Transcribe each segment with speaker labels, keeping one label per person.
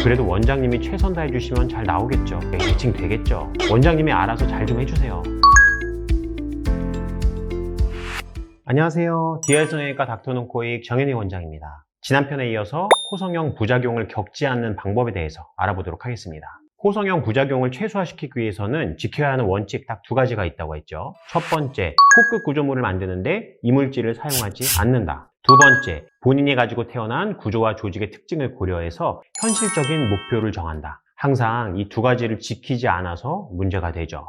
Speaker 1: 그래도 원장님이 최선 다해주시면 잘 나오겠죠. 대칭 되겠죠. 원장님이 알아서 잘 좀 해주세요. 안녕하세요. DI 성형외과 닥터눈코익 정현희 원장입니다. 지난 편에 이어서 코성형 부작용을 겪지 않는 방법에 대해서 알아보도록 하겠습니다. 코성형 부작용을 최소화시키기 위해서는 지켜야 하는 원칙 딱 두 가지가 있다고 했죠. 첫 번째, 코끝 구조물을 만드는데 이물질을 사용하지 않는다. 두 번째, 본인이 가지고 태어난 구조와 조직의 특징을 고려해서 현실적인 목표를 정한다. 항상 이 두 가지를 지키지 않아서 문제가 되죠.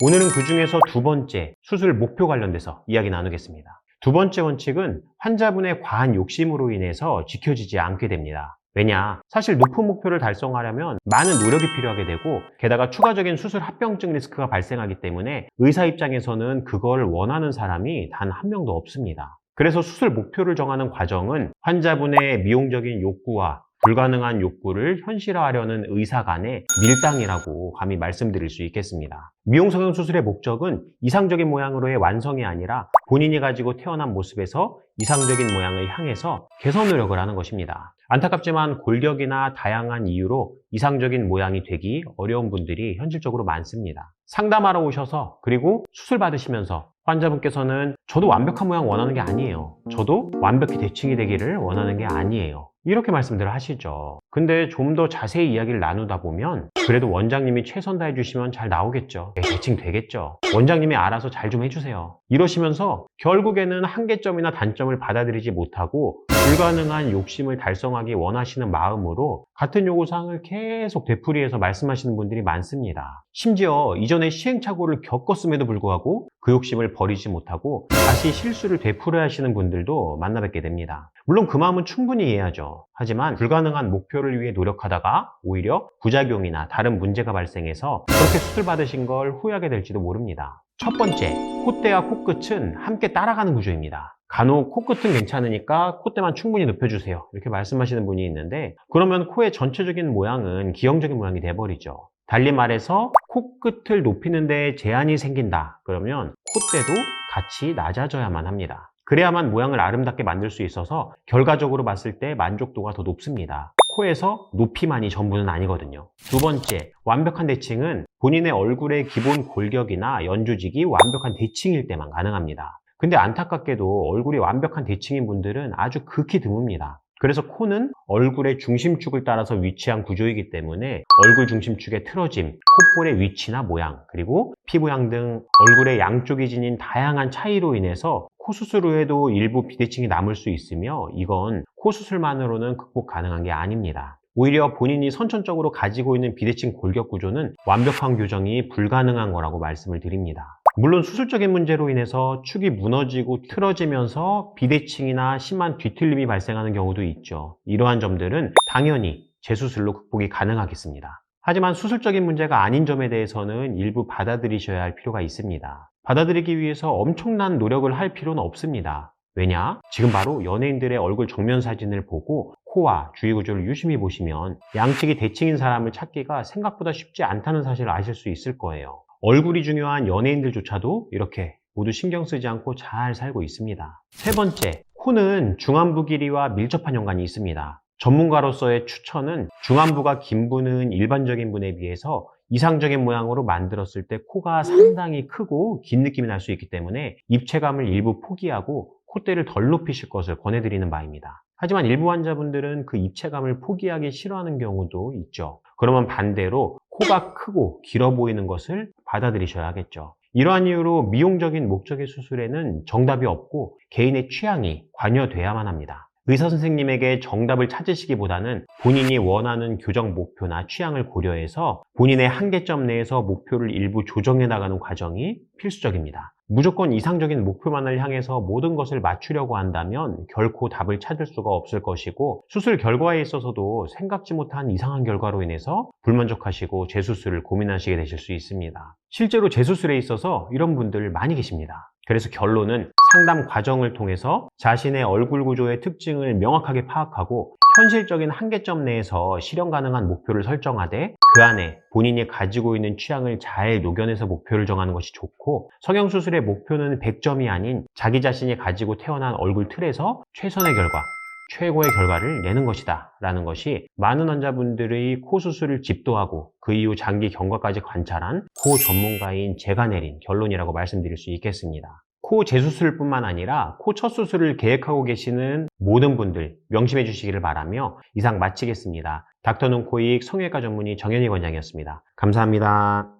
Speaker 1: 오늘은 그 중에서 두 번째, 수술 목표 관련돼서 이야기 나누겠습니다. 두 번째 원칙은 환자분의 과한 욕심으로 인해서 지켜지지 않게 됩니다. 왜냐? 사실 높은 목표를 달성하려면 많은 노력이 필요하게 되고, 게다가 추가적인 수술 합병증 리스크가 발생하기 때문에 의사 입장에서는 그걸 원하는 사람이 단 한 명도 없습니다. 그래서 수술 목표를 정하는 과정은 환자분의 미용적인 욕구와 불가능한 욕구를 현실화하려는 의사 간의 밀당이라고 감히 말씀드릴 수 있겠습니다. 미용 성형 수술의 목적은 이상적인 모양으로의 완성이 아니라 본인이 가지고 태어난 모습에서 이상적인 모양을 향해서 개선 노력을 하는 것입니다. 안타깝지만 골격이나 다양한 이유로 이상적인 모양이 되기 어려운 분들이 현실적으로 많습니다. 상담하러 오셔서 그리고 수술 받으시면서 환자분께서는 저도 완벽한 모양 원하는 게 아니에요. 저도 완벽히 대칭이 되기를 원하는 게 아니에요. 이렇게 말씀들을 하시죠. 근데 좀 더 자세히 이야기를 나누다 보면 그래도 원장님이 최선 다해 주시면 잘 나오겠죠. 대칭 되겠죠. 원장님이 알아서 잘 좀 해주세요. 이러시면서 결국에는 한계점이나 단점을 받아들이지 못하고 불가능한 욕심을 달성하기 원하시는 마음으로 같은 요구사항을 계속 되풀이해서 말씀하시는 분들이 많습니다. 심지어 이전에 시행착오를 겪었음에도 불구하고 그 욕심을 버리지 못하고 다시 실수를 되풀이하시는 분들도 만나 뵙게 됩니다. 물론 그 마음은 충분히 이해하죠. 하지만 불가능한 목표를 위해 노력하다가 오히려 부작용이나 다른 문제가 발생해서 그렇게 수술 받으신 걸 후회하게 될지도 모릅니다. 첫 번째, 콧대와 코끝은 함께 따라가는 구조입니다. 간혹 코끝은 괜찮으니까 콧대만 충분히 높여주세요. 이렇게 말씀하시는 분이 있는데, 그러면 코의 전체적인 모양은 기형적인 모양이 돼버리죠. 달리 말해서 코끝을 높이는 데 제한이 생긴다. 그러면 콧대도 같이 낮아져야만 합니다. 그래야만 모양을 아름답게 만들 수 있어서 결과적으로 봤을 때 만족도가 더 높습니다. 코에서 높이만이 전부는 아니거든요. 두 번째, 완벽한 대칭은 본인의 얼굴의 기본 골격이나 연조직이 완벽한 대칭일 때만 가능합니다. 근데 안타깝게도 얼굴이 완벽한 대칭인 분들은 아주 극히 드뭅니다. 그래서 코는 얼굴의 중심축을 따라서 위치한 구조이기 때문에 얼굴 중심축의 틀어짐, 콧볼의 위치나 모양, 그리고 피부양 등 얼굴의 양쪽이 지닌 다양한 차이로 인해서 코 수술 후에도 일부 비대칭이 남을 수 있으며, 이건 코 수술만으로는 극복 가능한 게 아닙니다. 오히려 본인이 선천적으로 가지고 있는 비대칭 골격 구조는 완벽한 교정이 불가능한 거라고 말씀을 드립니다. 물론 수술적인 문제로 인해서 축이 무너지고 틀어지면서 비대칭이나 심한 뒤틀림이 발생하는 경우도 있죠. 이러한 점들은 당연히 재수술로 극복이 가능하겠습니다. 하지만 수술적인 문제가 아닌 점에 대해서는 일부 받아들이셔야 할 필요가 있습니다. 받아들이기 위해서 엄청난 노력을 할 필요는 없습니다. 왜냐? 지금 바로 연예인들의 얼굴 정면 사진을 보고 코와 주위 구조를 유심히 보시면 양측이 대칭인 사람을 찾기가 생각보다 쉽지 않다는 사실을 아실 수 있을 거예요. 얼굴이 중요한 연예인들조차도 이렇게 모두 신경 쓰지 않고 잘 살고 있습니다. 세 번째, 코는 중안부 길이와 밀접한 연관이 있습니다. 전문가로서의 추천은 중안부가 긴 분은 일반적인 분에 비해서 이상적인 모양으로 만들었을 때 코가 상당히 크고 긴 느낌이 날 수 있기 때문에 입체감을 일부 포기하고 콧대를 덜 높이실 것을 권해드리는 바입니다. 하지만 일부 환자분들은 그 입체감을 포기하기 싫어하는 경우도 있죠. 그러면 반대로 코가 크고 길어 보이는 것을 받아들이셔야 하겠죠. 이러한 이유로 미용적인 목적의 수술에는 정답이 없고 개인의 취향이 관여돼야만 합니다. 의사 선생님에게 정답을 찾으시기보다는 본인이 원하는 교정 목표나 취향을 고려해서 본인의 한계점 내에서 목표를 일부 조정해 나가는 과정이 필수적입니다. 무조건 이상적인 목표만을 향해서 모든 것을 맞추려고 한다면 결코 답을 찾을 수가 없을 것이고, 수술 결과에 있어서도 생각지 못한 이상한 결과로 인해서 불만족하시고 재수술을 고민하시게 되실 수 있습니다. 실제로 재수술에 있어서 이런 분들 많이 계십니다. 그래서 결론은 상담 과정을 통해서 자신의 얼굴 구조의 특징을 명확하게 파악하고 현실적인 한계점 내에서 실현 가능한 목표를 설정하되 그 안에 본인이 가지고 있는 취향을 잘 녹여내서 목표를 정하는 것이 좋고, 성형수술의 목표는 100점이 아닌 자기 자신이 가지고 태어난 얼굴 틀에서 최선의 결과, 최고의 결과를 내는 것이다 라는 것이 많은 환자분들의 코 수술을 집도하고 그 이후 장기 경과까지 관찰한 코 전문가인 제가 내린 결론이라고 말씀드릴 수 있겠습니다. 코 재수술뿐만 아니라 코 첫 수술을 계획하고 계시는 모든 분들 명심해 주시기를 바라며 이상 마치겠습니다. 닥터눈 코익 성형외과 전문의 정현익 원장이었습니다. 감사합니다.